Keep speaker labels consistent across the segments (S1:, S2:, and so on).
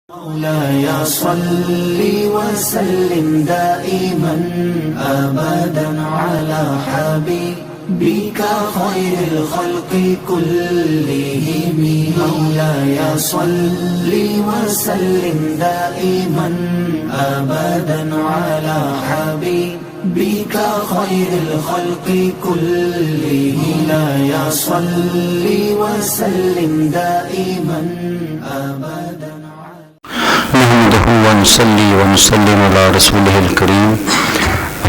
S1: مولاي صل وسلم دائما أبدا على حبيبك خير الخلق كلهم. مولاي صل وسلم دائما أبدا على حبيبك خير الخلق كلهم. مولاي صل وسلم دائما أبدا.
S2: نحمده ونصلي ونسلم على رسوله الكريم.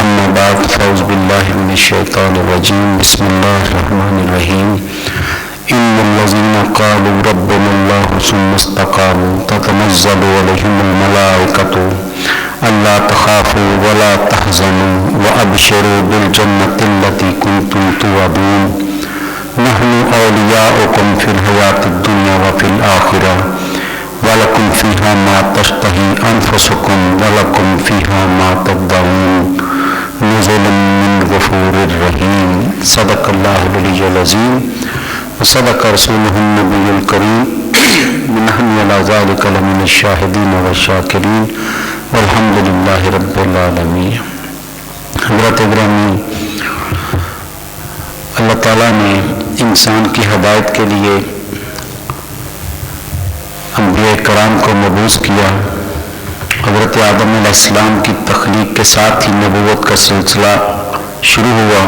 S2: اما بعد فاعوذ بالله من الشيطان الرجيم. بسم الله الرحمن الرحيم. ان الذين قالوا ربنا الله ثم استقاموا تتنزل عليهم الملائكة الا تخافوا ولا تحزنوا وابشروا بالجنة التي كنتم توعدون نحن اولياؤكم في الحياة الدنيا وفي الآخرة وَلَكُمْ فِيهَا مَا تَشْتَهِي أَنفُسُكُمْ وَلَكُمْ فِيهَا مَا تَدَّعُونَ نُزُلٌ مِّن غَفُورٍ رَّحِيمٍ. صدق اللہ العلی العظیم وصدق رسولہ النبی الکریم. نحن علی ذلک لمن الشاہدین والشاکرین والحمد للہ رب العالمین. حضرت گرامی، اللہ تعالیٰ نے انسان کی ہدایت کے لیے انبیاء کرام کو مبعوث کیا. حضرت آدم علیہ السلام کی تخلیق کے ساتھ ہی نبوت کا سلسلہ شروع ہوا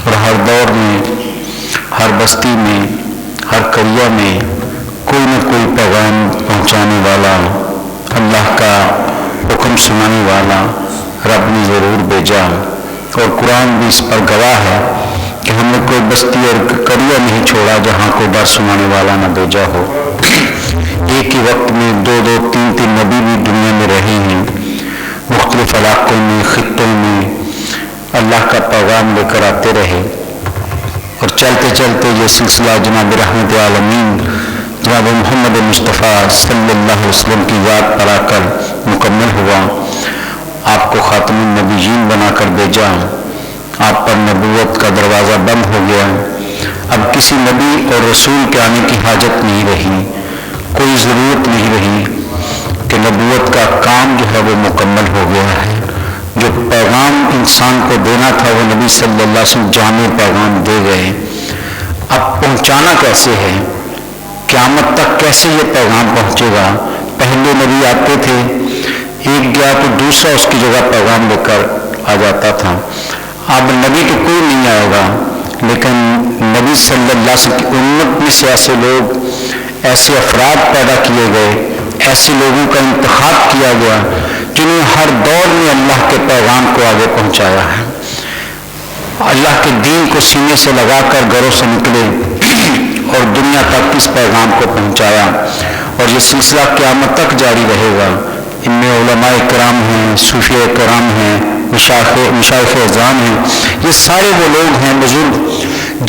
S2: اور ہر دور میں، ہر بستی میں، ہر قریہ میں کوئی نہ کوئی پیغام پہنچانے والا، اللہ کا حکم سنانے والا رب نے ضرور بھیجا. اور قرآن بھی اس پر گواہ ہے کہ ہم نے کوئی بستی اور قریہ نہیں چھوڑا جہاں کوئی بات سنانے والا نہ بھیجا ہو. ایک ہی وقت میں دو تین نبی بھی دنیا میں رہے ہیں، مختلف علاقوں میں، خطوں میں اللہ کا پیغام لے کر آتے رہے. اور چلتے چلتے یہ سلسلہ جناب رحمت عالمین جناب محمد مصطفیٰ صلی اللہ علیہ وسلم کی یاد پر آ کر مکمل ہوا. آپ کو خاتم النبیین بنا کر بھیجا. آپ پر نبوت کا دروازہ بند ہو گیا. اب کسی نبی اور رسول کے آنے کی حاجت نہیں رہی، کوئی ضرورت نہیں رہی کہ نبوت کا کام جو ہے وہ مکمل ہو گیا ہے. جو پیغام انسان کو دینا تھا وہ نبی صلی اللہ علیہ وسلم جامع پیغام دے گئے. اب پہنچانا کیسے ہے؟ قیامت تک کیسے یہ پیغام پہنچے گا؟ پہلے نبی آتے تھے، ایک گیا تو دوسرا اس کی جگہ پیغام لے کر آ جاتا تھا. اب نبی تو کوئی نہیں آئے گا، لیکن نبی صلی اللہ علیہ وسلم کی امت میں سے ایسے لوگ، ایسے افراد پیدا کیے گئے، ایسے لوگوں کا انتخاب کیا گیا جنہوں نے ہر دور میں اللہ کے پیغام کو آگے پہنچایا ہے. اللہ کے دین کو سینے سے لگا کر گھروں سے نکلے اور دنیا تک اس پیغام کو پہنچایا. اور یہ سلسلہ قیامت تک جاری رہے گا. ان میں علماء کرام ہیں، صوفیاء کرام ہیں، مشائخ اعظام ہیں. یہ سارے وہ لوگ ہیں بزرگ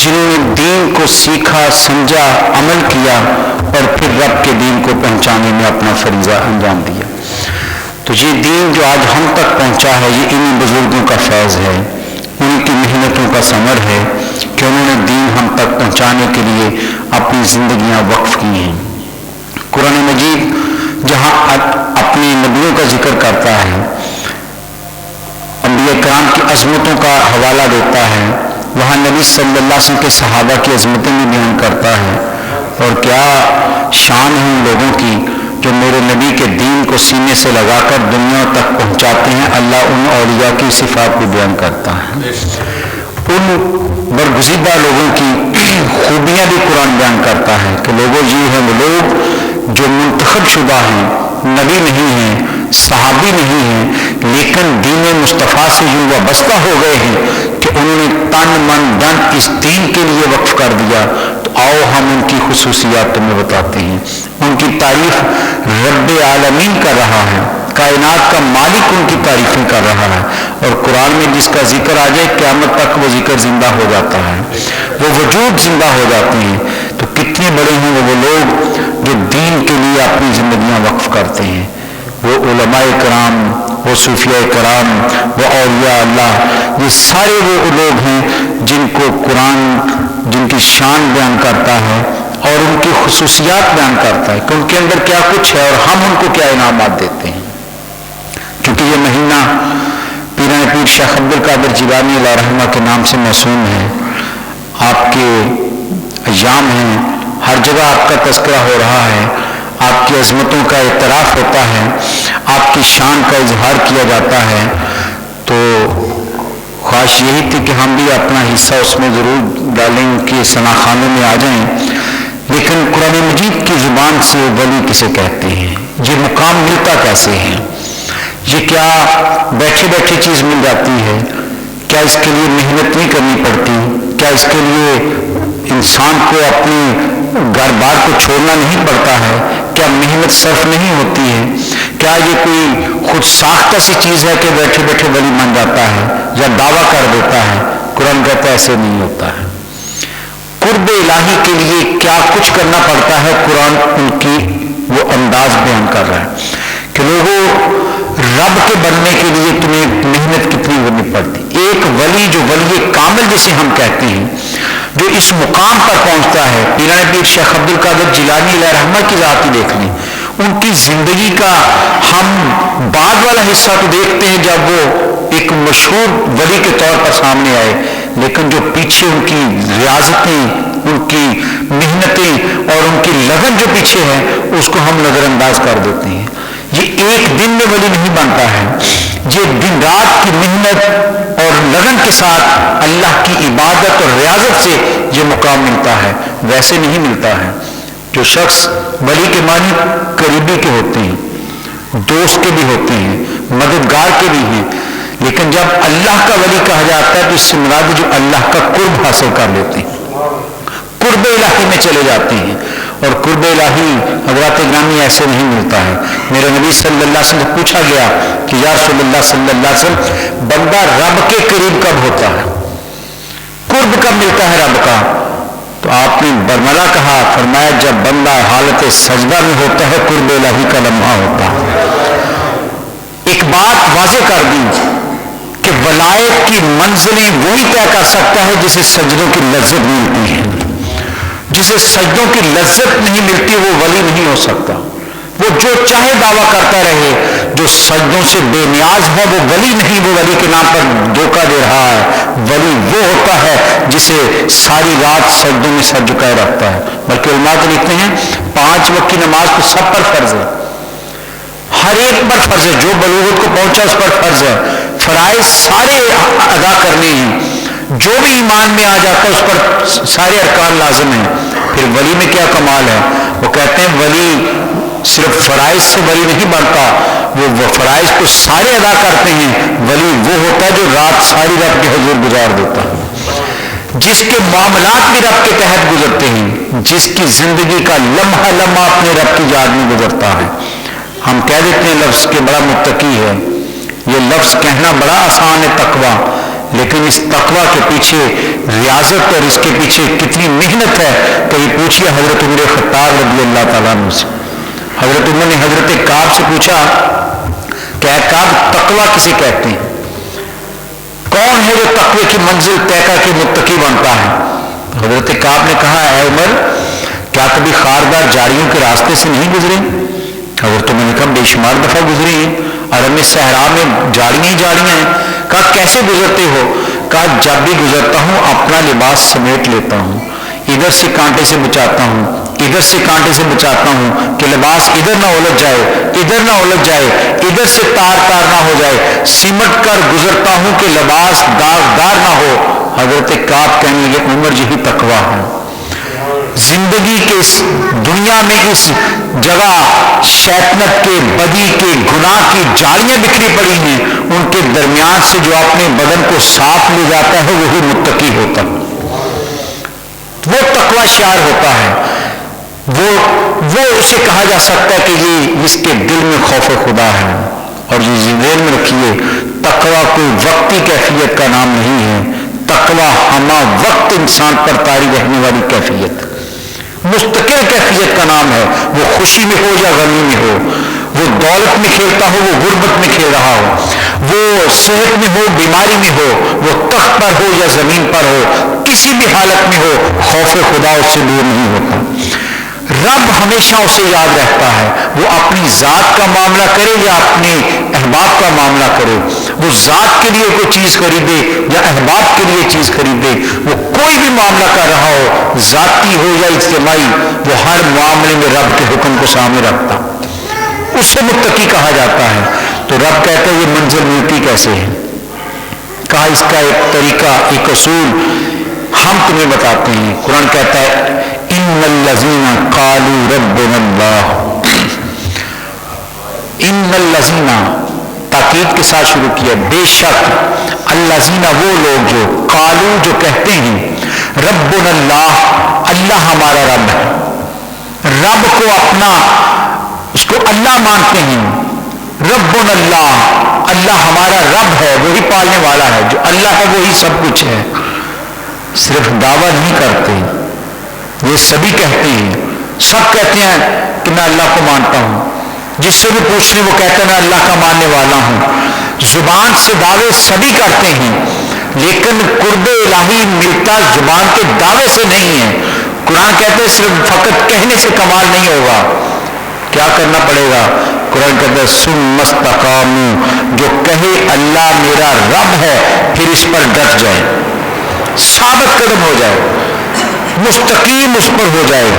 S2: جنہوں نے دین کو سیکھا، سمجھا، عمل کیا اور پھر رب کے دین کو پہنچانے میں اپنا فریضہ انجام دیا. تو یہ دین جو آج ہم تک پہنچا ہے یہ انہی بزرگوں کا فیض ہے، ان کی محنتوں کا ثمر ہے کہ انہوں نے دین ہم تک پہنچانے کے لیے اپنی زندگیاں وقف کی ہیں. قرآن مجید جہاں اپنی نبیوں کا ذکر کرتا ہے، انبیاء کرام کی عظمتوں کا حوالہ دیتا ہے، وہاں نبی صلی اللہ علیہ وسلم کے صحابہ کی عظمتیں بھی بیان کرتا ہے. اور کیا شان ہے ان لوگوں کی جو میرے نبی کے دین کو سینے سے لگا کر دنیا تک پہنچاتے ہیں. اللہ ان اولیاء کی صفات بھی بیان کرتا ہے. ان برگزیدہ لوگوں کی خوبیاں بھی قرآن بیان کرتا ہے کہ لوگوں یہ ہیں وہ لوگ جو منتخب شدہ ہیں، نبی نہیں ہیں، صحابی نہیں ہیں، لیکن دین مصطفیٰ سے یوں وابستہ ہو گئے ہیں کہ انہوں نے تن من دن اس دین کے لیے وقف کر دیا. تو آؤ ہم ان کی خصوصیات تمہیں بتاتے ہیں. ان کی تعریف رب عالمین کر رہا ہے، کائنات کا مالک ان کی تعریفیں کر رہا ہے. اور قرآن میں جس کا ذکر آ جائے قیامت تک وہ ذکر زندہ ہو جاتا ہے، وہ وجود زندہ ہو جاتے ہیں. تو کتنے بڑے ہیں وہ لوگ جو دین کے لیے اپنی زندگیاں وقف کرتے ہیں. وہ علماء کرام، وہ صوفیاء کرام، وہ اولیاء اللہ، یہ سارے وہ لوگ ہیں جن کو قرآن جن کی شان بیان کرتا ہے اور ان کی خصوصیات بیان کرتا ہے کہ ان کے اندر کیا کچھ ہے اور ہم ان کو کیا انعامات دیتے ہیں. کیونکہ یہ مہینہ پیران پیر شیخ عبد القادر جیلانی علیہ رحمہ کے نام سے موسوم ہے. آپ کے ایام ہیں، ہر جگہ آپ کا تذکرہ ہو رہا ہے، آپ کی عظمتوں کا اعتراف ہوتا ہے، آپ کی شان کا اظہار کیا جاتا ہے. تو خواہش یہی تھی کہ ہم بھی اپنا حصہ اس میں ضرور ڈالیں کہ ثناخانوں میں آ جائیں. لیکن قرآن مجید کی زبان سے ولی کسے کہتے ہیں، یہ مقام ملتا کیسے ہے، یہ کیا بیٹھے بیٹھے چیز مل جاتی ہے، کیا اس کے لیے محنت نہیں کرنی پڑتی، کیا اس کے لیے انسان کو اپنے گھر بار کو چھوڑنا نہیں پڑتا ہے، کیا محنت صرف نہیں ہوتی ہے، کیا یہ کوئی خود ساختہ سی چیز ہے کہ بیٹھے بیٹھے ولی بن جاتا ہے یا دعویٰ کر دیتا ہے. قرآن کہتا ہے ایسے نہیں ہوتا ہے. قرب الہی کے لیے کیا کچھ کرنا پڑتا ہے، قرآن ان کی وہ انداز بیان کر رہا ہے کہ لوگوں رب کے بننے کے لیے تمہیں محنت کتنی کرنی پڑتی. ایک ولی جو ولی کامل جسے ہم کہتے ہیں، جو اس مقام پر پہنچتا ہے، پیران پیر شیخ عبد القادر جیلانی علیہ رحمہ کی ذات ہی دیکھ لیں. ان کی زندگی کا ہم بعد والا حصہ تو دیکھتے ہیں جب وہ ایک مشہور ولی کے طور پر سامنے آئے، لیکن جو پیچھے ان کی ریاضتیں، ان کی محنتیں اور ان کی لگن جو پیچھے ہے اس کو ہم نظر انداز کر دیتے ہیں. یہ ایک دن میں ولی نہیں بنتا ہے، یہ دن رات کی محنت اور لگن کے ساتھ اللہ کی عبادت اور ریاضت سے یہ مقام ملتا ہے، ویسے نہیں ملتا ہے. جو شخص ولی کے معنی قریبی کے ہوتے ہیں، دوست کے بھی ہوتے ہیں، مددگار کے بھی ہیں، لیکن جب اللہ کا ولی کہا جاتا ہے تو اس سے مراد جو اللہ کا قرب حاصل کر لیتے ہیں، قرب الہی میں چلے جاتے ہیں. اور قرب الہی حضرات گرامی ایسے نہیں ملتا ہے. میرے نبی صلی اللہ علیہ وسلم سے پوچھا گیا کہ یا رسول اللہ صلی اللہ علیہ وسلم، بندہ رب کے قریب کب ہوتا ہے، قرب کب ملتا ہے رب کا؟ تو آپ نے برملا کہا، فرمایا جب بندہ حالت سجدہ میں ہوتا ہے، قرب الہی کا لمحہ ہوتا ہے. ایک بات واضح کر دی کہ ولایت کی منزلیں وہی طے کر سکتا ہے جسے سجدوں کی لذت ملتی ہے. جسے سجدوں کی لذت نہیں ملتی وہ ولی نہیں ہو سکتا. وہ جو چاہے دعویٰ کرتا رہے، جو سجدوں سے بے نیاز ہے وہ ولی نہیں، وہ ولی کے نام پر دھوکہ دے رہا ہے. ولی وہ ہوتا ہے جسے ساری رات سجدوں میں سر جھکائے رکھتا ہے. بلکہ علماء تو لکھتے ہیں 5 وقت کی نماز تو سب پر فرض ہے، ہر ایک پر فرض ہے، جو بلوغت کو پہنچا اس پر فرض ہے. فرائض سارے ادا کرنے ہیں، جو بھی ایمان میں آ جاتا ہے اس پر سارے ارکان لازم ہیں. پھر ولی میں کیا کمال ہے؟ وہ کہتے ہیں ولی صرف فرائض سے ولی نہیں بنتا، وہ فرائض کو سارے ادا کرتے ہیں. ولی وہ ہوتا ہے جو رات ساری رب کے حضور گزار دیتا ہے، جس کے معاملات بھی رب کے تحت گزرتے ہیں، جس کی زندگی کا لمحہ لمحہ اپنے رب کی یاد میں گزرتا ہے. ہم کہہ دیتے ہیں لفظ کے بڑا متقی ہے، یہ لفظ کہنا بڑا آسان ہے تقویٰ، لیکن اس تقویٰ کے پیچھے ریاضت اور اس کے پیچھے کتنی محنت ہے. کہیں پوچھئے حضرت عمر خطاب رضی اللہ تعالیٰ عنہ سے. حضرت عمر نے حضرت کعب سے پوچھا کہ اے کعب، تقویٰ کسے کہتے ہیں؟ کون ہے جو تقوی کی منزل طے کر کے متقی بنتا ہے؟ حضرت کعب نے کہا اے عمر، کیا کبھی خاردار جاڑیوں کے راستے سے نہیں گزرے؟ حضرت عمر نے کہا بے شمار دفعہ گزری ہیں، عرب صحرا میں جاڑیاں ہی جاڑیاں ہیں. کہا کیسے گزرتے ہو؟ کہا جب بھی گزرتا ہوں اپنا لباس سمیٹ لیتا ہوں، ادھر سے کانٹے سے بچاتا ہوں، ادھر سے کانٹے سے بچاتا ہوں کہ لباس ادھر نہ الجھ جائے، ادھر نہ الجھ جائے، ادھر سے تار تار نہ ہو جائے، سمٹ کر گزرتا ہوں کہ لباس داغدار نہ ہو. حضرت کعب کہنے لگے عمر یہی تقویٰ ہے. زندگی کے اس دنیا میں اس جگہ شیطنت کے، بدی کے، گناہ کی جاڑیاں بکھری پڑی ہیں، ان کے درمیان سے جو اپنے بدن کو صاف لے جاتا ہے وہی متقی ہوتا ہے، وہ تقوی شعار ہوتا ہے. وہ اسے کہا جا سکتا ہے کہ یہ اس کے دل میں خوف خدا ہے. اور یہ ذہن میں رکھیے، تقوی کوئی وقتی کیفیت کا نام نہیں ہے. تقوی ہمہ وقت انسان پر طاری رہنے والی کیفیت، مستقل کیفیت کا نام ہے. وہ خوشی میں ہو یا غمی میں ہو، وہ دولت میں کھیلتا ہو، وہ غربت میں کھیل رہا ہو، وہ صحت میں ہو، بیماری میں ہو، وہ تخت پر ہو یا زمین پر ہو، کسی بھی حالت میں ہو خوف خدا اس سے دور نہیں ہوتا. رب ہمیشہ اسے یاد رہتا ہے، وہ اپنی ذات کا معاملہ کرے یا اپنے احباب کا معاملہ کرے، وہ ذات کے لیے کوئی چیز خریدے یا احباب کے لیے چیز خریدے، وہ کوئی بھی معاملہ کر رہا ہو ذاتی ہو یا اجتماعی، وہ ہر معاملے میں رب کے حکم کو سامنے رکھتا، اسے متقی کہا جاتا ہے. تو رب کہتا ہے یہ منزل ملتی کیسے ہے؟ کہا اس کا ایک طریقہ، ایک اصول ہم تمہیں بتاتے ہیں. قرآن کہتا ہے ان الذین قالوا ربنا اللہ، ان الذین تاکید کے ساتھ شروع کیا، بے شک الذین وہ لوگ جو قالوا جو کہتے ہیں ربنا اللہ، اللہ ہمارا رب ہے، رب کو اپنا اس کو اللہ مانتے ہیں. ربنا اللہ، اللہ ہمارا رب ہے، وہی پالنے والا ہے، جو اللہ ہے وہی سب کچھ ہے. صرف دعویٰ نہیں کرتے، یہ سبھی کہتے ہیں، سب کہتے ہیں کہ میں اللہ کو مانتا ہوں. جس سے بھی پوچھ لیں وہ کہتے ہیں میں اللہ کا ماننے والا ہوں. زبان سے دعوے سبھی کرتے ہیں، لیکن قرب الہی ملتا زبان کے دعوے سے نہیں ہے. قرآن کہتے ہیں صرف فقط کہنے سے کمال نہیں ہوگا، کیا کرنا پڑے گا؟ قرآن کہتا ہے ثم استقاموا، جو کہے اللہ میرا رب ہے پھر اس پر ڈٹ جائے، ثابت قدم ہو جائے، مستقیم اس پر ہو جائے،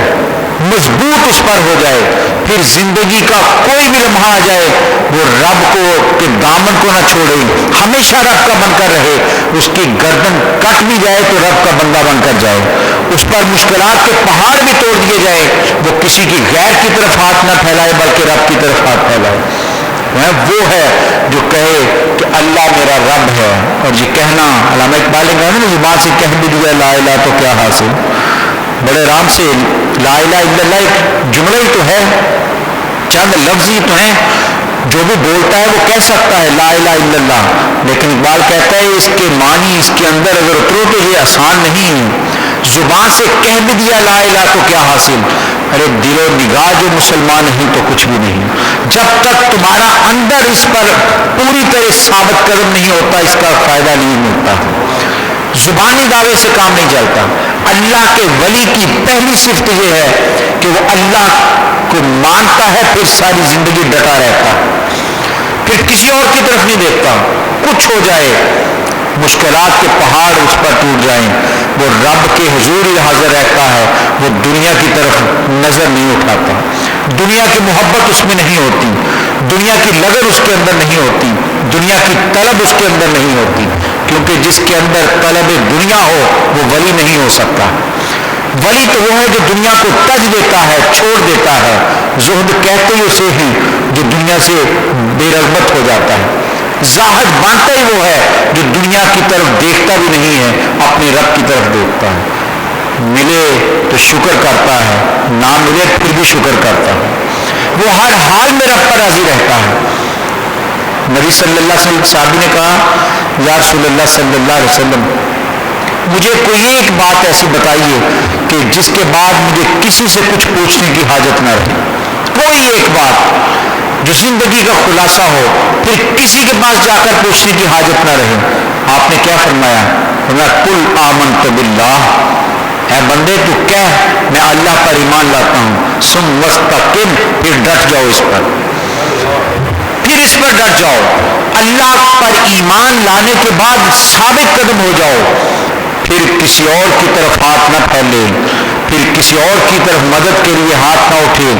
S2: مضبوط اس پر ہو جائے، پھر زندگی کا کوئی بھی لمحہ آ جائے وہ رب کو کے دامن کو نہ چھوڑے، ہمیشہ رب کا بن کر رہے. اس کی گردن کٹ بھی جائے تو رب کا بندہ بن کر جائے، اس پر مشکلات کے پہاڑ بھی توڑ دیے جائے، وہ کسی کی غیر کی طرف ہاتھ نہ پھیلائے بلکہ رب کی طرف ہاتھ پھیلائے. وہ ہے جو کہے کہ اللہ میرا رب ہے. اور یہ کہنا علامہ اقبال نے کہا نا زبان سے کہہ بھی دیا لا الہ تو کیا حاصل، بڑے آرام سے لا الہ الا اللہ ایک جملہ ہی تو ہے، چند لفظ ہی تو ہیں، جو بھی بولتا ہے وہ کہہ سکتا ہے لا الہ الا اللہ. لیکن اقبال کہتا ہے اس کے معنی اس کے اندر اگر اترو تو یہ آسان نہیں ہے. زبان سے کہہ بھی دیا لا الہ تو کیا حاصل، ارے دل و نگاہ جو مسلمان نہیں تو کچھ بھی نہیں. جب تک تمہارا اندر اس پر پوری طرح ثابت قدم نہیں ہوتا اس کا فائدہ نہیں ملتا. زبانی دعوے سے کام نہیں چلتا. اللہ کے ولی کی پہلی صفت یہ ہے کہ وہ اللہ کو مانتا ہے، پھر ساری زندگی ڈٹا رہتا، پھر کسی اور کی طرف نہیں دیکھتا. کچھ ہو جائے، مشکلات کے پہاڑ اس پر ٹوٹ جائیں، وہ رب کے حضور ہی حاضر رہتا ہے، وہ دنیا کی طرف نظر نہیں اٹھاتا. دنیا کی محبت اس میں نہیں ہوتی، دنیا کی لگن اس کے اندر نہیں ہوتی، دنیا کی طلب اس کے اندر نہیں ہوتی، کیونکہ جس کے اندر طلب دنیا ہو وہ ولی نہیں ہو سکتا. ولی تو وہ ہے جو دنیا کو تج دیتا ہے، چھوڑ دیتا ہے. زہد کہتے ہی اسے ہیں جو دنیا سے بے رغبت ہو جاتا ہے. زاہد بنتا ہی وہ ہے جو دنیا کی طرف دیکھتا بھی نہیں ہے، اپنے رب کی طرف دیکھتا ہے. ملے تو شکر کرتا ہے، نہ ملے پھر بھی شکر کرتا ہے. وہ ہر حال میں رب پر راضی رہتا ہے. نبی صلی اللہ علیہ وسلم صحابی نے کہا یا رسول اللہ صلی اللہ علیہ وسلم مجھے کوئی ایک بات ایسی بتائیے کہ جس کے بعد مجھے کسی سے کچھ پوچھنے کی حاجت نہ رہے. کوئی ایک بات جو زندگی کا خلاصہ ہو، پھر کسی کے پاس جا کر پوچھنے کی حاجت نہ رہے. آپ نے کیا فرمایا؟ قل آمنت باللہ، اے بندے تو کہہ میں اللہ پر ایمان لاتا ہوں، ثم استقم، پھر ڈٹ جاؤ اس پر، پھر اس پر ڈٹ جاؤ. اللہ پر ایمان لانے کے بعد ثابت قدم ہو جاؤ، پھر کسی اور کی طرف ہاتھ نہ پھیلے، پھر کسی اور کی طرف مدد کے لیے ہاتھ نہ اٹھے،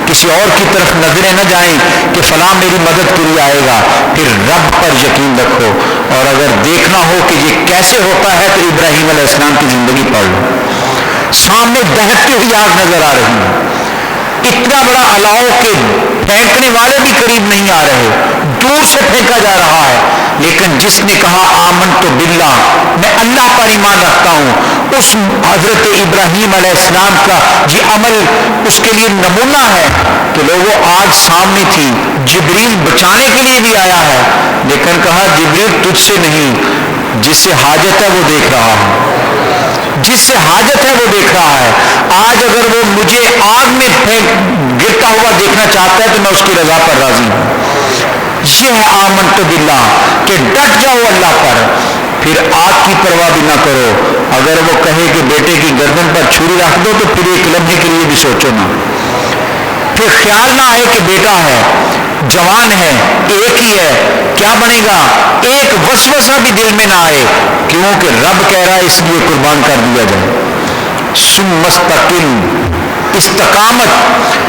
S2: کسی اور کی طرف نظریں نہ جائیں کہ فلاں میری مدد کے لیے آئے گا. پھر رب پر یقین رکھو. اور اگر دیکھنا ہو کہ یہ کیسے ہوتا ہے تو ابراہیم علیہ السلام کی زندگی پڑھ لو. سامنے دہتی ہوئی آگ نظر آ رہی ہے، اتنا بڑا الاؤ کہ پھینکنے والے بھی قریب نہیں آ رہے، دور سے پھینکا جا رہا ہے. لیکن جس نے کہا آمنت باللہ، میں اللہ پر ایمان رکھتا ہوں، اس حضرت ابراہیم علیہ السلام کا یہ عمل اس کے لیے نمونہ ہے کہ لوگوں آگ سامنے تھی، جبریل بچانے کے لیے بھی آیا ہے، لیکن کہا جبریل تجھ سے نہیں، جس سے حاجت ہے وہ دیکھ رہا ہے، جس سے حاجت ہے وہ دیکھ رہا ہے. آج اگر وہ مجھے آگ میں گرتا ہوا دیکھنا چاہتا ہے تو میں اس کی رضا پر راضی ہوں. یہ ہے آمنت باللہ کہ ڈٹ جاؤ اللہ پر. پھر آگ کی پرواہ بھی نہ کرو. اگر وہ کہے کہ بیٹے کی گردن پر چھری رکھ دو تو پھر ایک لمحے کے لیے بھی سوچو نہ. پھر خیال نہ آئے کہ بیٹا ہے, جوان ہے, ایک ہی ہے, کیا بنے گا. ایک وسوسہ بھی دل میں نہ آئے, کیونکہ رب کہہ رہا ہے اس لیے قربان کر دیا جائے. ثم مستقم, استقامت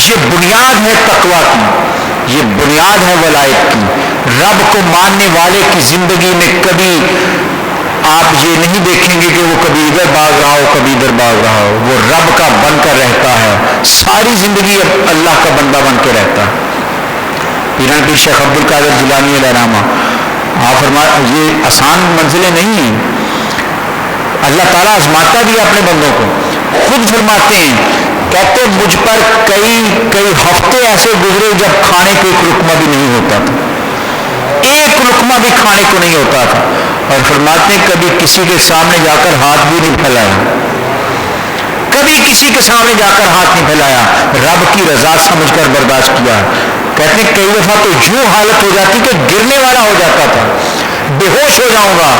S2: یہ بنیاد ہے تقویٰ کی, یہ بنیاد ہے ولایت کی. رب کو ماننے والے کی زندگی میں کبھی آپ یہ نہیں دیکھیں گے کہ وہ کبھی ادھر بھاگ رہا ہو کبھی ادھر بھاگ رہا ہو. وہ رب کا بن کر رہتا ہے, ساری زندگی اللہ کا بندہ بن کے رہتا ہے. پیران پیر شیخ عبد القادر جیلانی علیہ رحمہ آپ فرماتے یہ آسان منزلیں نہیں ہیں, اللہ تعالیٰ آزماتا بھی اپنے بندوں کو. خود فرماتے ہیں, کہتے مجھ پر کئی ہفتے ایسے گزرے جب کھانے کو ایک رکمہ بھی نہیں ہوتا تھا, ایک رکمہ بھی کھانے کو نہیں ہوتا تھا. اور فرماتے ہیں کبھی کسی کے سامنے جا کر ہاتھ بھی نہیں پھیلایا, کبھی کسی کے سامنے جا کر ہاتھ نہیں پھیلایا, رب کی رضا سمجھ کر برداشت کیا. کہتے ہیں کئی دفعہ تو یوں حالت ہو جاتی کہ گرنے والا ہو جاتا تھا, بے ہوش ہو جاؤں گا,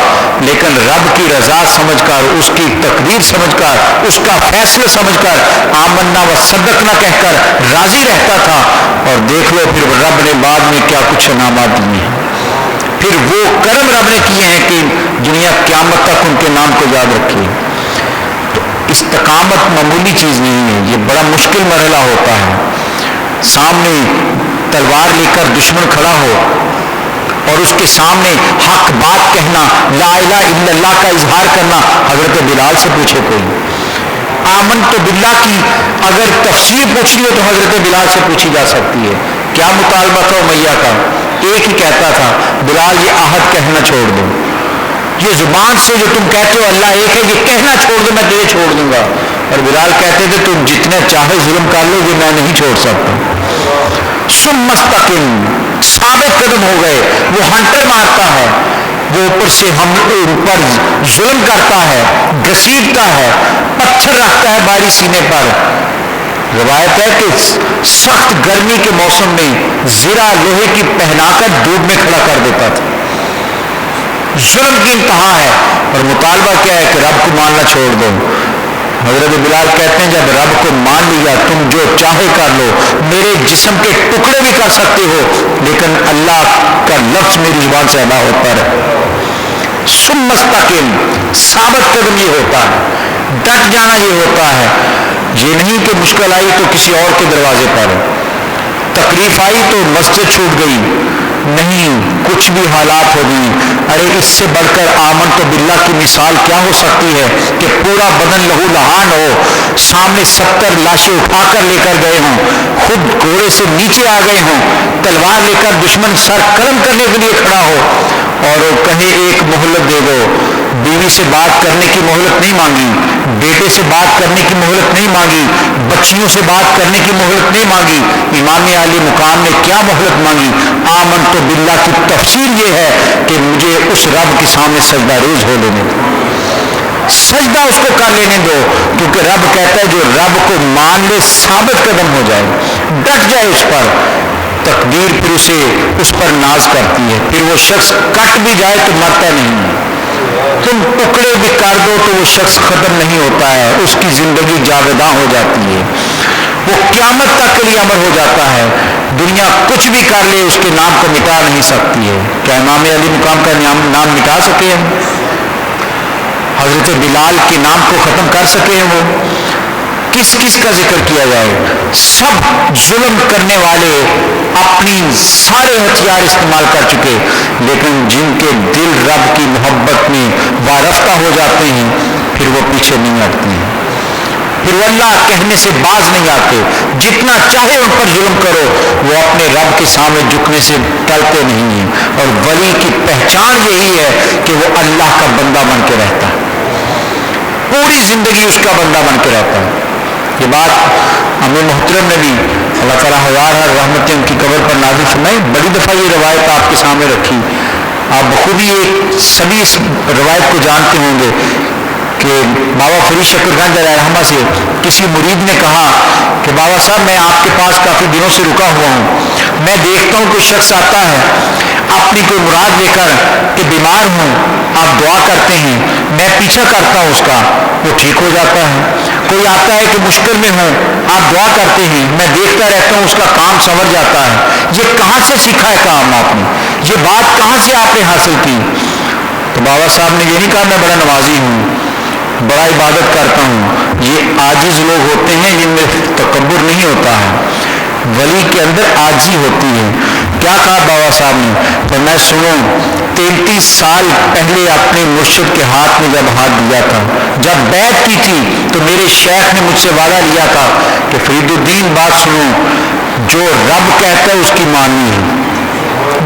S2: لیکن رب کی رضا سمجھ کر, اس کی تقدیر سمجھ کر, اس کا فیصلہ سمجھ کر آمنا و صدقنا کہہ کر راضی رہتا تھا. اور دیکھ لو پھر رب نے بعد میں کیا کچھ انعامات دیے ہیں, پھر وہ کرم رب نے کیے ہیں کہ دنیا قیامت تک ان کے نام کو یاد رکھے. تو استقامت معمولی چیز نہیں ہے, یہ بڑا مشکل مرحلہ ہوتا ہے. سامنے تلوار لے کر دشمن کھڑا ہو اور اس کے سامنے حق بات کہنا, لا الہ الا اللہ کا اظہار کرنا. حضرت بلال سے پوچھے کوئی, آمنت باللہ کی اگر تفسیر پوچھی ہو تو حضرت بلال سے پوچھی جا سکتی ہے. کیا مطالبہ تھا امیہ کا, ایک ہی کہتا تھا بلال یہ عہد کہنا چھوڑ دو, یہ زبان سے جو تم کہتے ہو اللہ ایک ہے یہ کہنا چھوڑ دو, میں تجھے چھوڑ دوں گا. اور بلال کہتے تھے تم جتنے چاہے ظلم کر لو یہ میں نہیں چھوڑ سکتا. ثم مستقم, ثابت قدم ہو گئے. وہ ہنٹر مارتا ہے, وہ اوپر سے ہم اوپر ظلم کرتا ہے, گھسیٹتا ہے, پتھر رکھتا ہے باری سینے پر. روایت ہے کہ سخت گرمی کے موسم میں زرہ لوہے کی پہنا کر دھوپ میں کھڑا کر دیتا تھا. ظلم کی انتہا ہے, اور مطالبہ کیا ہے کہ رب کو ماننا چھوڑ دو. حضرت بلال کہتے ہیں جب رب کو مان لیا تم جو چاہے کر لو, میرے جسم کے ٹکڑے بھی کر سکتے ہو, لیکن اللہ کا لفظ میری زبان سے ادا ہوتا ہے. ثم مستقم, ثابت قدم یہ ہوتا ہے, ڈٹ جانا یہ ہوتا ہے. یہ نہیں کہ مشکل آئی تو کسی اور کے دروازے پر, تکلیف آئی تو مسجد چھوٹ گئی, نہیں, کچھ بھی حالات ہو گئی. ارے اس سے بڑھ کر آمن تو باللہ کی مثال کیا ہو سکتی ہے کہ پورا بدن لہو لہان ہو, سامنے 70 لاشیں اٹھا کر لے کر گئے ہوں, خود گھوڑے سے نیچے آ گئے ہوں, تلوار لے کر دشمن سر قلم کرنے کے لیے کھڑا ہو, اور وہ کہیں ایک مہلت دے دو. بیوی سے بات کرنے کی مہلت نہیں مانگی, بیٹے سے بات کرنے کی مہلت نہیں مانگی, بچیوں سے بات کرنے کی مہلت نہیں مانگی. امام عالی مقام نے کیا مہلت مانگی؟ آمن تو باللہ کی تفسیر یہ ہے کہ مجھے اس رب کے سامنے سجدہ ریز ہو لینے دو, سجدہ اس کو کر لینے دو, کیونکہ رب کہتا ہے جو رب کو مان لے ثابت قدم ہو جائے, ڈٹ جائے اس پر, تقدیر پھر اسے اس پر ناز کرتی ہے. پھر وہ شخص کٹ بھی جائے تو مرتا نہیں ہے, تم ٹکڑے بھی کر دو تو وہ شخص ختم نہیں ہوتا ہے, اس کی زندگی جاویداں ہو جاتی ہے, وہ قیامت تک کے لیے امر ہو جاتا ہے. دنیا کچھ بھی کر لے اس کے نام کو مٹا نہیں سکتی ہے. کیا امام علی مقام کا نام مٹا سکے ہیں؟ حضرت بلال کے نام کو ختم کر سکے ہیں؟ وہ کس کس کا ذکر کیا جائے؟ سب ظلم کرنے والے اپنی سارے ہتھیار استعمال کر چکے, لیکن جن کے دل رب کی محبت میں وارفتہ ہو جاتے ہیں پھر وہ پیچھے نہیں ہٹتے ہیں, پھر وہ اللہ کہنے سے باز نہیں آتے. جتنا چاہے ان پر ظلم کرو, وہ اپنے رب کے سامنے جھکنے سے ٹلتے نہیں ہیں. اور ولی کی پہچان یہی ہے کہ وہ اللہ کا بندہ بن کے رہتا ہے, پوری زندگی اس کا بندہ بن کے رہتا ہے. یہ بات ہمیں محترم نے بھی اللہ تعالیٰ ہزار رحمتیں ان کی قبر پر نازل فرمائیں, بڑی دفعہ یہ روایت آپ کے سامنے رکھی. آپ بخوبی ایک سبھی اس روایت کو جانتے ہوں گے کہ بابا فرید شکر گنج علیہ رحمہ سے کسی مرید نے کہا کہ بابا صاحب میں آپ کے پاس کافی دنوں سے رکا ہوا ہوں, میں دیکھتا دیکھتا ہوں کوئی شخص آتا ہے اپنی کوئی مراد لے کر کہ بیمار ہوں، آپ دعا کرتے ہیں، میں پیچھا کرتا ہوں اس کا، وہ ٹھیک ہو جاتا ہے۔ کوئی آتا ہے کہ مشکل میں ہوں، آپ دعا کرتے ہیں، میں دیکھتا رہتا ہوں اس کا کام سنور جاتا ہے۔ یہ کہاں سے سیکھا ہے کام آپ نے؟ یہ بات کہاں سے آپ نے حاصل کی؟ تو بابا صاحب نے یہ نہیں کہا میں بڑا نمازی ہوں، بڑا عبادت کرتا ہوں، یہ عاجز لوگ ہوتے ہیں جن میں تکبر نہیں ہوتا ہے، ولی کے اندر عاجزی ہوتی ہے۔ کیا کہا بابا صاحب نے؟ تو میں سنوں 33 سال پہلے اپنے مرشد کے ہاتھ میں جب ہاتھ دیا تھا، جب بیعت کی تھی تو میرے شیخ نے مجھ سے وعدہ لیا تھا کہ فرید الدین بات سنو، جو رب کہتا ہے اس کی ماننی ہے،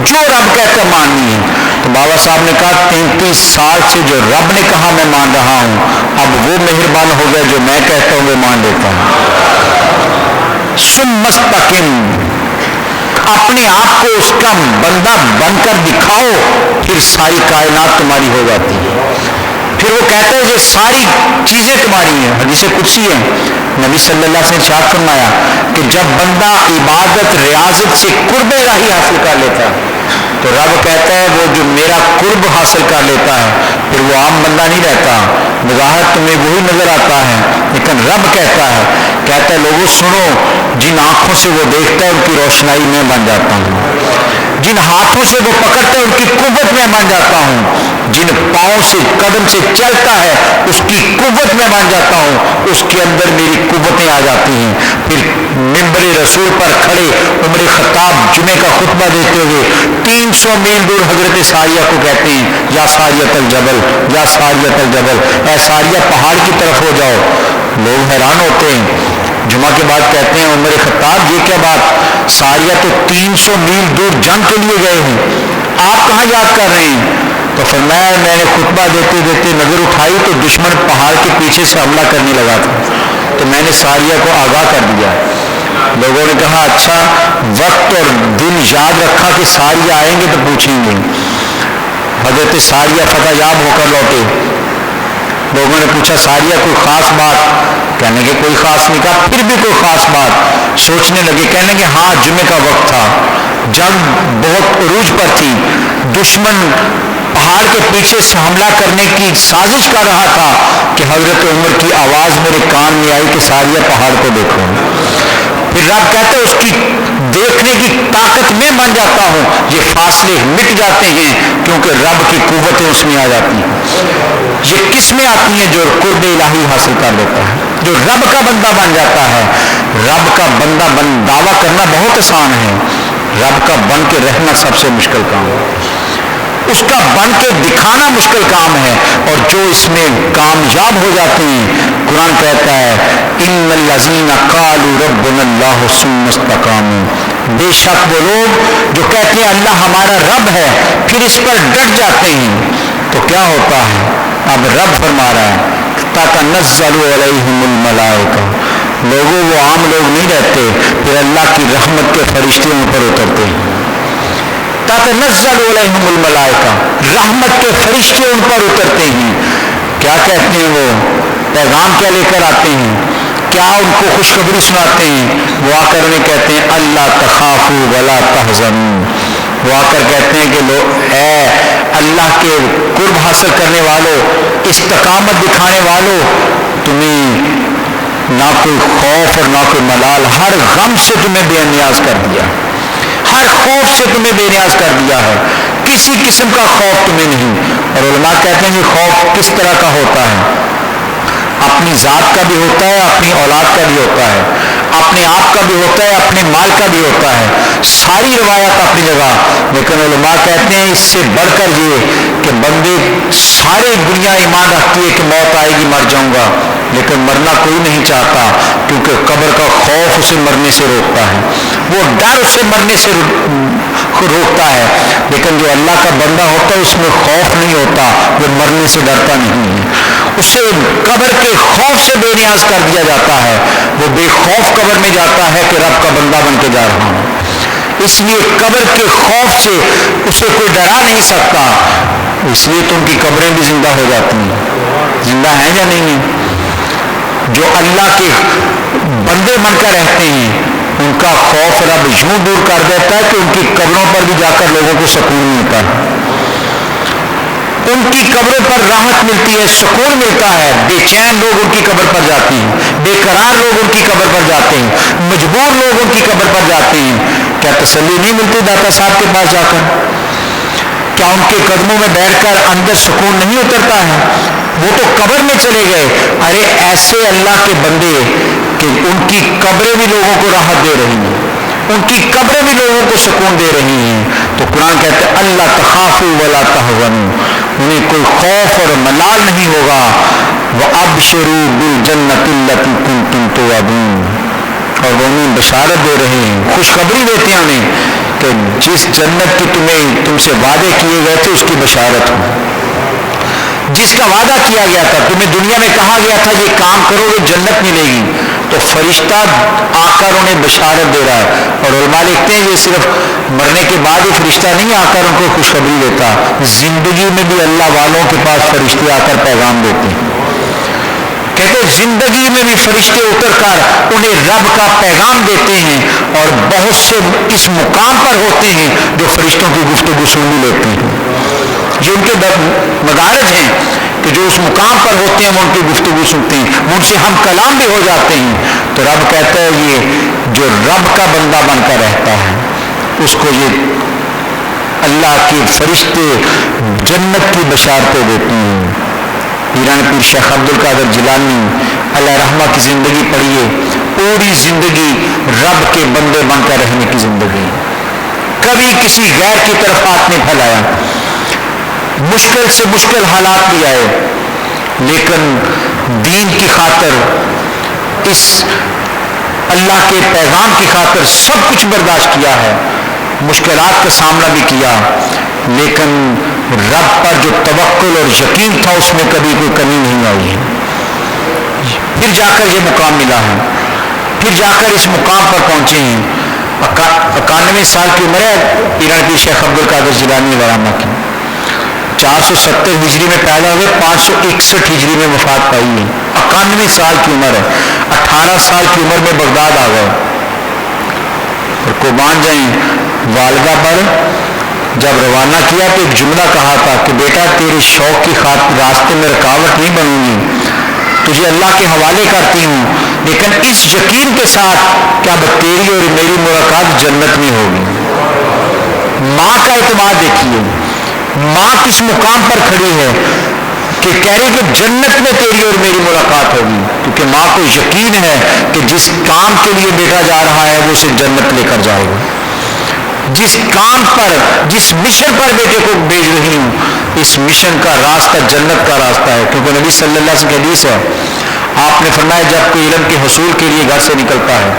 S2: جو رب کہتا ہے ماننی ہے۔ تو بابا صاحب نے کہا 33 سال سے جو رب نے کہا میں مان رہا ہوں، اب وہ مہربان ہو گیا جو میں کہتا ہوں وہ مان لیتا ہوں۔ سم مستقم، اپنے آپ کو اس کا بندہ بن کر دکھاؤ، پھر ساری کائنات تمہاری ہو جاتی ہے۔ پھر وہ کہتا ہے یہ ساری چیزیں تمہاری ہیں۔ حدیث قدسی ہے، نبی صلی اللہ علیہ وسلم نے ارشاد فرمایا کہ جب بندہ عبادت ریاضت سے قرب الہی حاصل کر لیتا ہے تو رب کہتا ہے وہ جو میرا قرب حاصل کر لیتا ہے پھر وہ عام بندہ نہیں رہتا، بظاہر تمہیں وہی نظر آتا ہے، لیکن رب کہتا ہے لوگوں سنو، جن آنکھوں سے وہ دیکھتا ہے ان کی روشنائی میں بن جاتا ہوں، جن ہاتھوں سے وہ پکڑتا ہے ان کی قوت میں بن جاتا ہوں، جن پاؤں سے قدم سے چلتا ہے اس کی قوت میں بن جاتا ہوں، اس کے اندر میری قوتیں آ جاتی ہیں۔ پھر منبر رسول پر کھڑے عمر خطاب جمعے کا خطبہ دیتے ہوئے 300 میل دور حضرت ساریہ کو کہتے ہیں یا ساریۃ الجبل، یا ساریۃ الجبل، اے ساریہ پہاڑ کی طرف ہو جاؤ۔ لوگ حیران ہوتے ہیں، جمعہ کے بعد کہتے ہیں عمر خطاب یہ کیا بات، ساریہ تو 300 میل دور جنگ کے لیے گئے ہیں، آپ کہاں یاد کر رہے ہیں؟ تو فرمایا میں نے خطبہ دیتے دیتے نظر اٹھائی تو دشمن پہاڑ کے پیچھے سے حملہ کرنے لگا تھا، تو میں نے ساریہ کو آگاہ کر دیا۔ لوگوں نے کہا اچھا، وقت اور دن یاد رکھا کہ ساریہ آئیں گے تو پوچھیں گے۔ حضرت ساریہ فتح یاب ہو کر لوٹے، لوگوں نے پوچھا ساریہ کوئی خاص بات؟ کہنے کہ کوئی خاص نہیں، کہا پھر بھی کوئی خاص بات؟ سوچنے لگے، کہنے کہ ہاں جمعے کا وقت تھا، جنگ بہت عروج پر تھی، دشمن پہاڑ کے پیچھے سے حملہ کرنے کی سازش کر رہا تھا کہ حضرت عمر کی آواز میرے کان میں آئی کہ ساریہ پہاڑ کو دیکھو۔ پھر رب کہتے ہیں اس کی دیکھنے کی طاقت میں بن جاتا ہوں، یہ فاصلے مٹ جاتے ہیں کیونکہ رب کی قوتیں اس میں آ جاتی ہیں۔ یہ کس میں آتی ہیں؟ جو قرب الہی حاصل کر لیتا ہے، جو رب کا بندہ بن جاتا ہے۔ رب کا بندہ دعویٰ کرنا بہت آسان ہے، رب کا بن کے رہنا سب سے مشکل کام ہے، اس کا بن کے دکھانا مشکل کام ہے، اور جو اس میں کامیاب ہو جاتے ہیں، قرآن کہتا ہے ان الذین قالوا ربنا اللہ ثم استقاموا، بے شک وہ لوگ جو کہتے ہیں اللہ ہمارا رب ہے پھر اس پر ڈٹ جاتے ہیں، تو کیا ہوتا ہے؟ اب رب فرما رہا ہے تتنزل علیہم الملائکہ، لوگوں وہ عام لوگ نہیں رہتے، پھر اللہ کی رحمت کے فرشتے ان پر اترتے ہیں۔ تتنزل علیہم الملائکہ، رحمت کے فرشتے ان پر اترتے ہیں۔ کیا کہتے ہیں وہ؟ پیغام کیا لے کر آتے ہیں؟ کیا ان کو خوشخبری سناتے ہیں؟ وہ آ کر انہیں کہتے ہیں اللہ تخافوا ولا تحزنوا، وہ آ کر کہتے ہیں کہ لوگ اے اللہ کے قرب حاصل کرنے والوں، استقامت دکھانے والوں، تمہیں نہ کوئی خوف اور نہ کوئی ملال، ہر غم سے تمہیں بے نیاز کر دیا، ہر خوف سے تمہیں بے نیاز کر دیا ہے، کسی قسم کا خوف تمہیں نہیں۔ اور علماء کہتے ہیں کہ خوف کس طرح کا ہوتا ہے؟ اپنی ذات کا بھی ہوتا ہے، اپنی اولاد کا بھی ہوتا ہے، اپنے آپ کا بھی ہوتا ہے، اپنے مال کا بھی ہوتا ہے، ساری روایات اپنی جگہ، لیکن علماء کہتے ہیں اس سے بڑھ کر یہ کہ بندے ساری دنیا ایمان رکھتی ہے کہ موت آئے گی مر جاؤں گا، لیکن مرنا کوئی نہیں چاہتا کیونکہ قبر کا خوف اسے مرنے سے روکتا ہے، وہ ڈر اسے مرنے سے روکتا ہے، لیکن جو اللہ کا بندہ ہوتا ہے اس میں خوف نہیں ہوتا، وہ مرنے سے ڈرتا نہیں ہے، اسے قبر کے خوف سے بے نیاز کر دیا جاتا ہے، وہ بے خوف قبر میں جاتا ہے کہ رب کا بندہ بن کے جا رہا ہوں، اس لیے قبر کے خوف سے اسے کوئی ڈرا نہیں سکتا، اس لیے تو ان کی قبریں بھی زندہ ہو جاتی ہیں، زندہ ہیں یا نہیں ہیں؟ جو اللہ کے بندے بن کر رہتے ہیں ان کا خوف رب یوں دور کر دیتا ہے کہ ان کی قبروں پر بھی جا کر لوگوں کو سکون ملتا ہے، ان کی قبروں پر راحت ملتی ہے، سکون ملتا ہے۔ بے چین لوگ ان کی قبر پر جاتے ہیں، بے قرار لوگ ان کی قبر پر جاتے ہیں، مجبور لوگ ان کی قبر پر جاتے ہیں۔ کیا تسلی نہیں ملتی داتا صاحب کے پاس جا کر؟ کیا ان کے قدموں میں بیٹھ کر اندر سکون نہیں اترتا ہے؟ وہ تو قبر میں چلے گئے، ارے ایسے اللہ کے بندے کہ ان کی قبریں بھی لوگوں کو راحت دے رہی ہیں، ان کی قبریں بھی لوگوں کو سکون دے رہی ہیں۔ تو قرآن کہتے ہیں اللہ تخافوا ولا تحزنوا، انہیں کوئی خوف اور ملال نہیں ہوگا۔ وابشروا بالجنۃ التي كنتم توعدون، اور وہ انہیں بشارت دے رہے ہیں، خوشخبری دیتے ہیں انہیں کہ جس جنت کی تم سے وعدے کیے گئے تھے اس کی بشارت ہو، جس کا وعدہ کیا گیا تھا، تمہیں دنیا میں کہا گیا تھا یہ کام کرو گے جنت ملے گی، تو فرشتہ آ کر انہیں بشارت دے رہا ہے۔ اور علماء لکھتے ہیں یہ صرف مرنے کے بعد ہی فرشتہ نہیں آ کر ان کو خوشخبری دیتا، زندگی میں بھی اللہ والوں کے پاس فرشتے آ کر پیغام دیتے ہیں۔ کہتے زندگی میں بھی فرشتے اتر کر انہیں رب کا پیغام دیتے ہیں، اور بہت سے اس مقام پر ہوتے ہیں جو فرشتوں کی گفتگو سن لیتے ہیں، جو ان کے مدارج ہیں کہ جو اس مقام پر ہوتے ہیں وہ ان کی گفتگو سنتے ہیں، وہ ان سے ہم کلام بھی ہو جاتے ہیں۔ تو رب کہتا ہے یہ جو رب کا بندہ بن کر رہتا ہے اس کو یہ اللہ کے فرشتے جنت کی بشارتیں دیتے ہیں۔ پیران پیر شیخ عبد القادر جیلانی اللہ رحمہ کی زندگی پڑھیے، پوری زندگی رب کے بندے بن کر رہنے کی زندگی، کبھی کسی غیر کی طرف ہاتھ نہیں پھیلایا، مشکل سے مشکل حالات بھی آئے لیکن دین کی خاطر، اس اللہ کے پیغام کی خاطر سب کچھ برداشت کیا ہے، مشکلات کا سامنا بھی کیا، لیکن رب پر جو توکل اور یقین تھا اس میں کبھی کوئی کمی نہیں آئی ہے۔ پھر جا کر یہ مقام ملا ہے، پھر جا کر اس مقام پر پہنچے ہیں۔ 91 سال کی عمر ہے پیران پیر شیخ عبد القادر جیلانی رحمہ کی، 470 ہجری میں پیدا ہوئے، 561 ہجری میں وفات پائی ہے، 91 سال کی عمر ہے۔ 18 سال کی عمر میں بغداد آ گئے، اور قربان جائیں والدہ پر جب روانہ کیا تو ایک جملہ کہا تھا کہ بیٹا تیرے شوق کی خاطر راستے میں رکاوٹ نہیں بنوں گی، تجھے اللہ کے حوالے کرتی ہوں، لیکن اس یقین کے ساتھ کہ اب تیری اور میری ملاقات جنت میں ہوگی۔ ماں کا اعتماد دیکھیے، ماں کس مقام پر کھڑی ہے کہ کہہ رہی کہ جنت میں تیری اور میری ملاقات ہوگی، کیونکہ ماں کو یقین ہے کہ جس کام کے لیے بیٹا جا رہا ہے وہ اسے جنت لے کر جائے گا، جس کام پر، جس مشن پر بیٹے کو بھیج رہی ہوں اس مشن کا راستہ جنت کا راستہ ہے۔ کیونکہ نبی صلی اللہ علیہ وسلم کی حدیث ہے، آپ نے فرمایا جب کوئی علم کے حصول کے لیے گھر سے نکلتا ہے،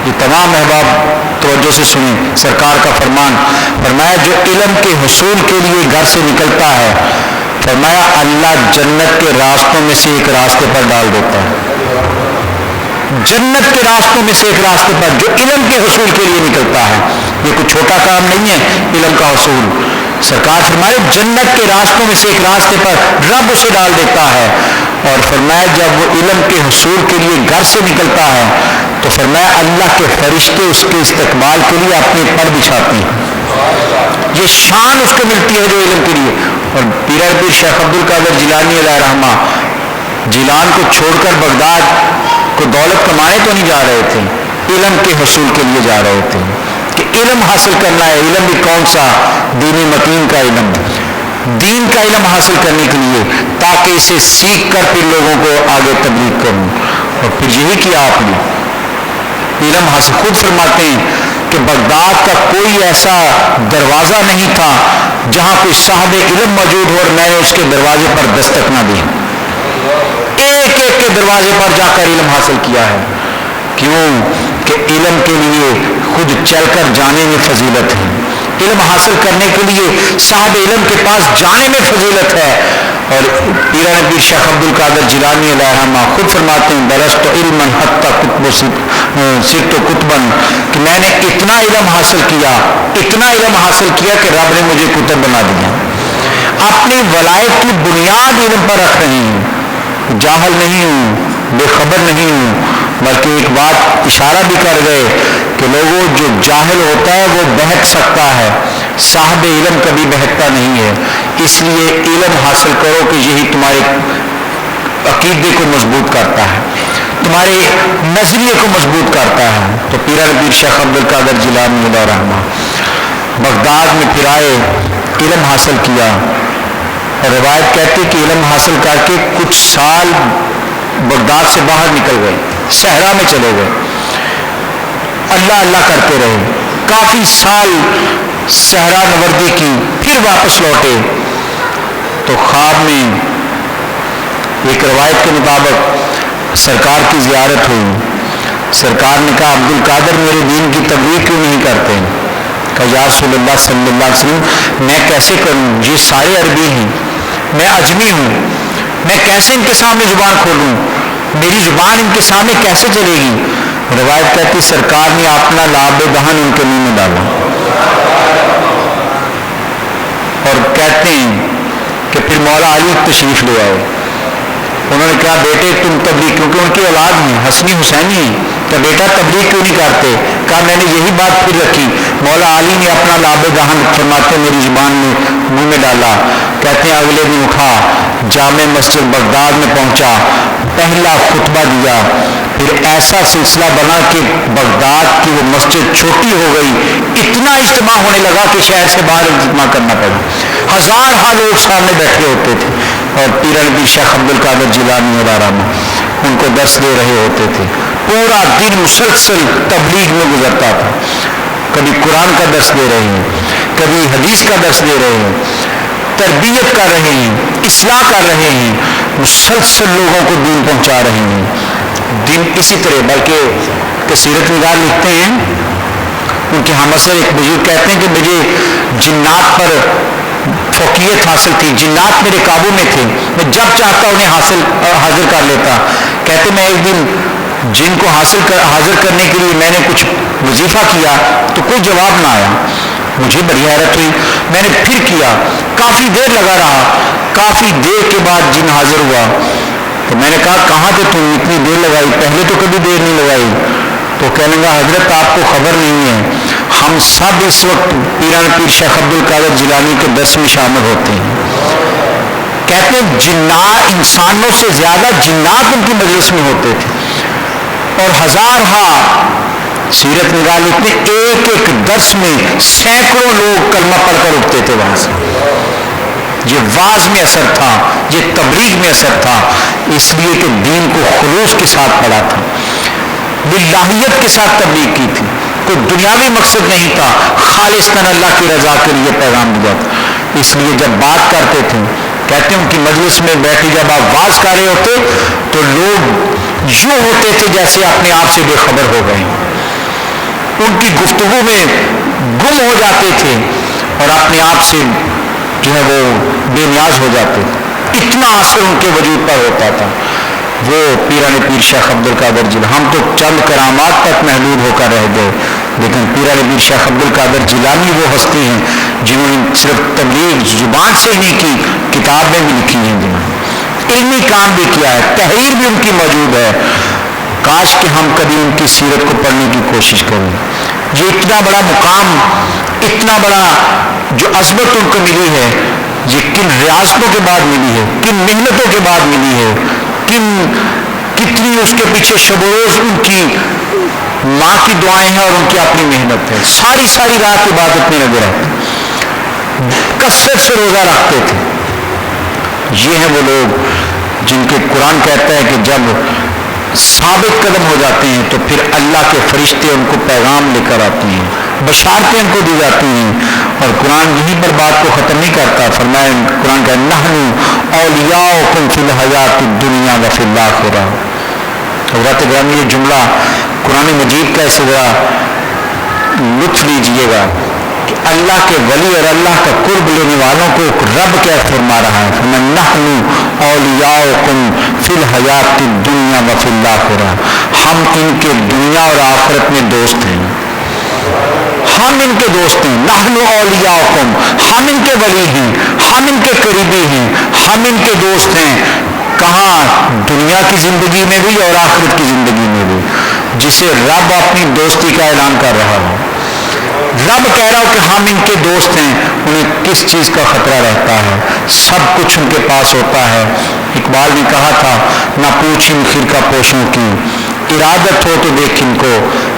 S2: یہ تمام احباب توجہ سے سنیں سرکار کا فرمان، فرمایا جو علم کے حصول کے لیے گھر سے نکلتا ہے، فرمایا اللہ جنت کے راستوں میں سے ایک راستے پر ڈال دیتا ہے، جنت کے راستوں میں سے ایک راستے پر جو علم کے حصول کے لیے نکلتا ہے۔ یہ کوئی چھوٹا کام نہیں ہے علم کا حصول، سرکار فرمائے جنت کے راستوں میں سے ایک راستے پر رب اسے ڈال دیتا ہے، اور فرمایا جب وہ علم کے حصول کے لیے گھر سے نکلتا ہے تو فرمایا اللہ کے فرشتے اس کے استقبال کے لیے اپنے پر بچھاتے ہیں، یہ شان اس کو ملتی ہے جو علم کے لیے۔ اور پیران پیر شیخ عبد القادر جیلانی علیہ رحمہ جیلان کو چھوڑ کر بغداد کو دولت کمانے تو نہیں جا رہے تھے، علم کے حصول کے لیے جا رہے تھے کہ علم حاصل کرنا ہے، علم بھی کون سا، دینی متین کا علم، دین کا علم حاصل کرنے کے لیے، تاکہ اسے سیکھ کر پھر لوگوں کو آگے تبلیغ کروں۔ اور پھر یہی کیا آپ نے، علم حاصل، خود فرماتے ہیں کہ بغداد کا کوئی ایسا دروازہ نہیں تھا جہاں کوئی صاحب علم موجود ہو اور میں نے اس کے دروازے پر دستک نہ دی، ایک ایک کے دروازے پر جا کر علم حاصل کیا ہے۔ کیوں کہ علم کے لیے خود چل کر جانے میں فضیلت ہے، علم حاصل کرنے کے لیے صاحب علم کے پاس جانے میں فضیلت ہے۔ اور پیران پیر شیخ عبد القادر جیلانی علیہ رحمہ خود فرماتے ہیں درست علما حتی کتب صرت کتبا، کہ میں نے اتنا علم حاصل کیا، اتنا علم حاصل کیا کہ رب نے مجھے کتب بنا دیا۔ اپنی ولایت کی بنیاد علم پر رکھ رہے ہیں، جاہل نہیں ہوں، بے خبر نہیں ہوں، بلکہ ایک بات اشارہ بھی کر گئے کہ لوگوں جو جاہل ہوتا ہے وہ بہک سکتا ہے، صاحب علم کبھی بہکتا نہیں ہے، اس لیے علم حاصل کرو کہ یہی تمہارے عقیدے کو مضبوط کرتا ہے، تمہارے نظریے کو مضبوط کرتا ہے۔ تو پیران پیر شیخ عبد القادر جیلانی علیہ رحمہ بغداد میں پھر آئے، علم حاصل کیا، اور روایت کہتی کہ علم حاصل کر کے کچھ سال بغداد سے باہر نکل گئے، صحرا میں چلے گئے، اللہ اللہ کرتے رہے، کافی سال صحرا نوردی کی، پھر واپس لوٹے تو خواب میں ایک روایت کے مطابق سرکار کی زیارت ہوئی۔ سرکار نے کہا عبد القادر میرے دین کی تبلیغ کیوں نہیں کرتے؟ کہا یا رسول اللہ صلی اللہ علیہ وسلم میں کیسے کروں، یہ سارے عربی ہیں، میں اجمی ہوں، میں کیسے ان کے سامنے زبان کھولوں، میری زبان ان کے سامنے کیسے چلے گی؟ روایت کہتی سرکار نے اپنا لعاب دہن ان کے منہ میں ڈالا اور کہتے ہیں کہ پھر مولا علی تشریف لے آئے۔ انہوں نے کہا بیٹے تم تبلیغ، کیونکہ ان کی اولاد ہیں، حسنی حسینی ہیں، کہ بیٹا تبلیغ کیوں نہیں کرتے؟ کہا میں نے یہی بات پھر رکھی، مولا علی نے اپنا لعاب دہن فرماتے میری زبان میں منہ میں ڈالا۔ کہتے ہیں اگلے دن اٹھا، جامع مسجد بغداد میں پہنچا، پہلا خطبہ دیا، پھر ایسا سلسلہ بنا کہ بغداد کی وہ مسجد چھوٹی ہو گئی، اتنا اجتماع ہونے لگا کہ شہر سے باہر اجتماع کرنا پڑا، ہزارہ لوگ سامنے بیٹھے ہوتے تھے، اور پیران پیر شیخ عبد القادر جیلانی علیہ رحمہ ان کو درس دے رہے ہوتے تھے، پورا دن مسلسل تبلیغ میں گزرتا تھا، کبھی قرآن کا درس دے رہے ہیں، کبھی حدیث کا درس دے رہے ہیں، تربیت کر رہے ہیں، اصلاح کر رہے ہیں، مسلسل لوگوں کو دین پہنچا رہے ہیں۔ دن اسی طرح، بلکہ سیرت نگار لکھتے ہیں ان کے ہم اثر ایک بزرگ کہتے ہیں کہ مجھے جنات پر فوقیت حاصل تھی، جنات میرے قابو میں تھے، میں جب چاہتا انہیں حاضر کر لیتا۔ کہتے میں ایک دن جن کو حاضر کرنے کے لیے میں نے کچھ وظیفہ کیا تو کوئی جواب نہ آیا، مجھے بڑی حیرت ہوئی، میں نے پھر کیا، کافی دیر لگا رہا، کافی دیر کے بعد جن حاضر ہوا تو میں نے کہا کہاں تھے تم اتنی دیر لگائی، پہلے تو کبھی دیر نہیں لگائی؟ تو کہنے لگا حضرت آپ کو خبر نہیں ہے، ہم سب اس وقت پیران پیر شیخ عبد القادر جیلانی کے درس میں شامل ہوتے ہیں۔ کہتے ہیں جنات، انسانوں سے زیادہ جنات ان کی مجلس میں ہوتے تھے، اور ہزارہ سیرت نگار لکھتے ایک ایک درس میں سینکڑوں لوگ کلمہ پڑھ کر اٹھتے تھے وہاں سے۔ یہ واعظ میں اثر تھا، یہ تبلیغ میں اثر تھا، اس لیے کہ دین کو خلوص کے ساتھ پڑھا تھا، للہیت کے ساتھ تبلیغ کی تھی، کوئی دنیاوی مقصد نہیں تھا، خالصتاً اللہ کی رضا کے لیے پیغام دیا تھا۔ اس لیے جب بات کرتے تھے کہتے ہیں ان کی مجلس میں بیٹھے جب آپ واعظ کر رہے ہوتے تو لوگ یوں ہوتے تھے جیسے اپنے آپ سے بے خبر ہو گئے، ان کی گفتگو میں گم ہو جاتے تھے اور اپنے آپ سے جو ہے وہ بے نیاز ہو جاتے تھے، اتنا اثر ان کے وجود پر ہوتا تھا۔ وہ پیران پیر شیخ عبد القادر جیلانی، ہم تو چند کرامات تک محدود ہو کر رہ گئے، لیکن پیران پیر شیخ عبد القادر جیلانی وہ ہستی ہیں جنہوں نے صرف تبلیغ زبان سے ہی نہیں کی، کتابیں بھی لکھی ہیں، جنہوں نے علمی کام بھی کیا ہے، تحریر بھی ان کی موجود ہے۔ کاش کہ ہم کبھی ان کی سیرت کو پڑھنے کی کوشش کریں۔ یہ اتنا بڑا مقام، اتنا بڑا جو عظمت ان کو ملی ہے، یہ کن ریاستوں کے بعد ملی ہے، کن محنتوں کے بعد ملی ہے، کتنی اس کے پیچھے شب و روز ان کی ماں کی دعائیں ہیں اور ان کی اپنی محنت ہے، ساری ساری رات عبادت میں لگے رہتے، کثرت سے روزہ رکھتے تھے۔ یہ ہیں وہ لوگ جن کے قرآن کہتا ہے کہ جب ثابت قدم ہو جاتے ہیں تو پھر اللہ کے فرشتے ان کو پیغام لے کر آتے ہیں، بشارتیں ان کو دی جاتی ہیں، اور قرآن یہیں پر بات کو ختم نہیں کرتا، فرمایا قرآن کا نحن اولیاؤکم فی الحیات الدنیا و فی الآخرہ۔ حضرات گرامی یہ جملہ قرآن مجید کا اسے ذرا لطف لیجئے گا کہ اللہ کے ولی اور اللہ کا قرب لینے والوں کو رب کیا فرما رہا ہے، فرمایا نحن اولیاؤکم فی الحیات الدنیا و فی الآخرہ، ہم ان کے دنیا اور آخرت میں دوست ہیں، ہم ان کے دوست ہیں، نحن اولیاؤکم، ہم ان کے ولی ہیں، ہم ان کے قریبی ہیں، ہم ان کے دوست ہیں، کہاں؟ دنیا کی زندگی میں بھی اور آخرت کی زندگی میں بھی۔ جسے رب اپنی دوستی کا اعلان کر رہا ہو. رب کہہ رہا ہو کہ ہم ان کے دوست ہیں. انہیں کس چیز کا خطرہ رہتا ہے؟ سب کچھ ان کے پاس ہوتا ہے. اقبال نے کہا تھا نہ پوچھ ان خرقہ پوشوں کی، ارادت ہو تو دیکھ ان کو،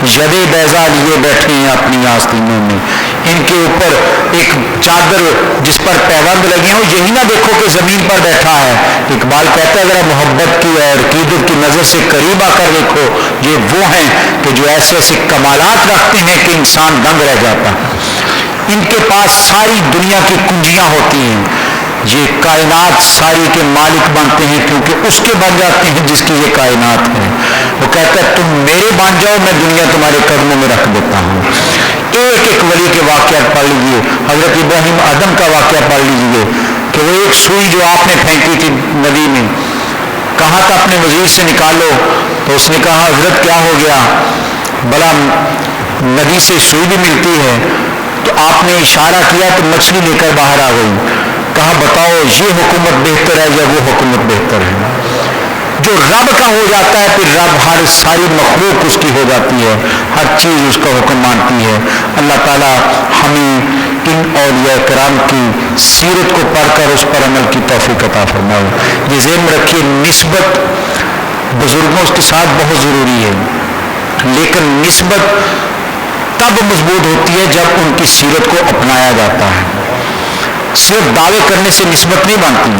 S2: یدے بیضا لیے بیٹھے ہیں اپنی آستینوں میں. ان کے اوپر ایک چادر جس پر پیوند لگے ہوں، یہی نہ دیکھو کہ زمین پر بیٹھا ہے. اقبال کہتا ہے اگر محبت کی اور عقیدت کی نظر سے قریب آ کر دیکھو، یہ وہ ہیں کہ جو ایسے ایسے کمالات رکھتے ہیں کہ انسان دنگ رہ جاتا ہے. ان کے پاس ساری دنیا کی کنجیاں ہوتی ہیں. یہ کائنات ساری کے مالک بنتے ہیں کیونکہ اس کے بن جاتے ہیں جس کی یہ کائنات ہے. وہ کہتا ہے تم میرے بن جاؤ، میں دنیا تمہارے قدموں میں رکھ دیتا ہوں. ایک ایک ولی کے واقعات پڑھ لیجیے. حضرت ابراہیم آدم کا واقعہ پڑھ لیجیے کہ وہ ایک سوئی جو آپ نے پھینکی تھی ندی میں، کہا تھا اپنے وزیر سے نکالو، تو اس نے کہا حضرت کیا ہو گیا، بلا ندی سے سوئی بھی ملتی ہے. تو آپ نے اشارہ کیا تو مچھلی لے کر باہر آ گئی. کہا بتاؤ یہ حکومت بہتر ہے یا وہ حکومت بہتر ہے؟ جو رب کا ہو جاتا ہے پھر رب ہر ساری مخلوق اس کی ہو جاتی ہے، ہر چیز اس کا حکم مانتی ہے. اللہ تعالیٰ ہمیں ان اولیاء کرام کی سیرت کو پڑھ کر اس پر عمل کی توفیق عطا فرمائے. یہ ذہن میں رکھیے نسبت بزرگوں کے ساتھ بہت ضروری ہے، لیکن نسبت تب مضبوط ہوتی ہے جب ان کی سیرت کو اپنایا جاتا ہے. صرف دعوے کرنے سے نسبت نہیں بنتی.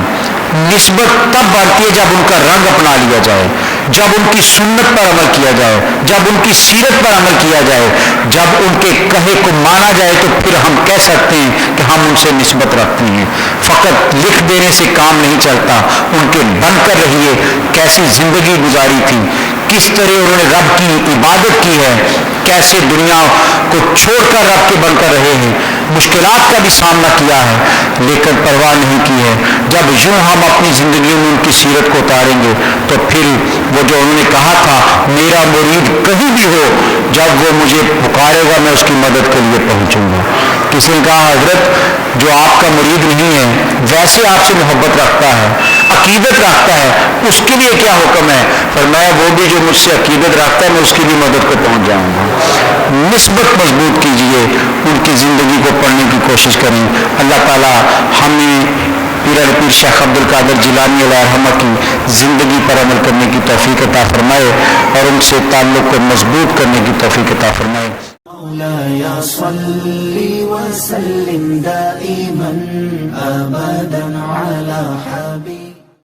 S2: نسبت تب بنتی ہے جب ان کا رنگ اپنا لیا جائے، جب ان کی سنت پر عمل کیا جائے، جب ان کی سیرت پر عمل کیا جائے، جب ان کے کہے کو مانا جائے، تو پھر ہم کہہ سکتے ہیں کہ ہم ان سے نسبت رکھتے ہیں. فقط لکھ دینے سے کام نہیں چلتا. ان کے بن کر رہیے، کیسی زندگی گزاری تھی، کس طرح انہوں نے رب کی عبادت کی ہے، کیسے دنیا کو چھوڑ کر رب کے بن کر رہے ہیں، مشکلات کا بھی سامنا کیا ہے لیکن پرواہ نہیں کی ہے. جب یوں ہم اپنی زندگیوں میں ان کی سیرت کو اتاریں گے تو پھر وہ جو انہوں نے کہا تھا میرا مرید کہیں بھی ہو، جب وہ مجھے پکارے گا میں اس کی مدد کے لیے پہنچوں گا. کسی نے کہا حضرت جو آپ کا مرید نہیں ہے ویسے آپ سے محبت رکھتا ہے، عقیدت رکھتا ہے، اس کے لیے کیا حکم ہے؟ فرمایا وہ بھی جو مجھ سے عقیدت رکھتا ہے میں اس کی بھی مدد کو پہنچ جاؤں گا. نسبت مضبوط کیجئے، ان کی زندگی کو پڑھنے کی کوشش کریں. اللہ تعالی ہمیں پیر شیخ عبد القادر جیلانی علیہ رحمہ کی زندگی پر عمل کرنے کی توفیق عطا فرمائے اور ان سے تعلق کو مضبوط کرنے کی توفیق عطا فرمائے.
S1: مولاي صل وسلم دائما أبدا على حبيبك